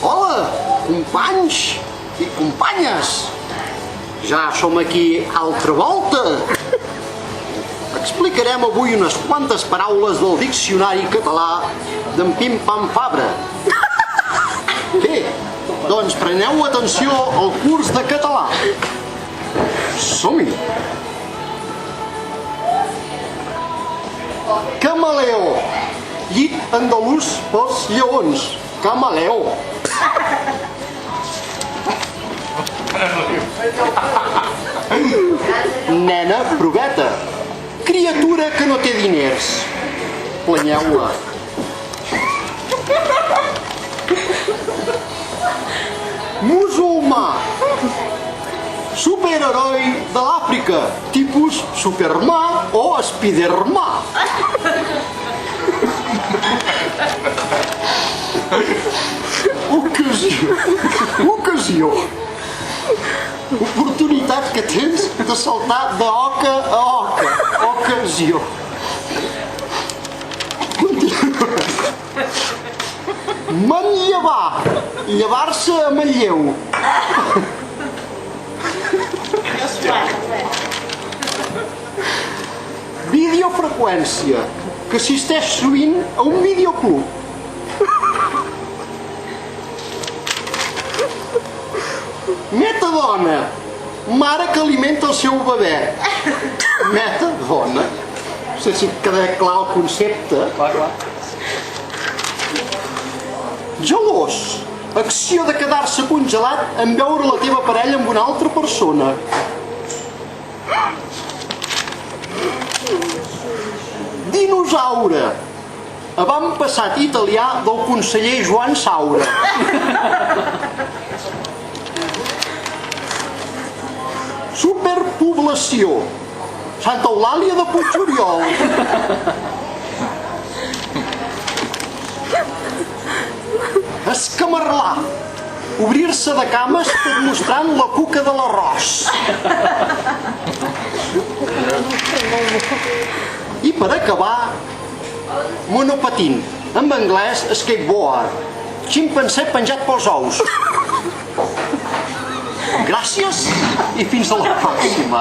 Hola, companys i companyes. Ja som aquí altra volta. Explicarem avui unes quantes paraules del diccionari català d'en Pim Pam Fabra. Bé, doncs preneu atenció al curs de català. Som-hi! Camaleó, llit andalús pels lleons. Camaleó. Nena proveta, criatura que no té diners. Planyeu-la. Musulmà, superheroi de l'Àfrica, tipus Supermà o Spidermà. Ocasió. Oportunitat que tens de saltar d'oca a oca. Ocasió. Manllevar, llevar-se a manlleu. Videofreqüència, que assisteix sovint a un videoclub. Metadona, mare que alimenta el seu bebè. Metadona. No sé si queda clar el concepte. Clar. Gelós, acció de quedar-se congelat en veure la teva parella amb una altra persona. Dinosaure, avantpassat italià del conseller Joan Saura. Superpoblació, Santa Eulàlia de Puigoriol. Escamarlar, obrir-se de cames tot mostrant la cuca de l'arròs. I per acabar, monopatín, en anglès skateboard, ximpanzé penjat pels ous. Gràcies i fins a la pròxima.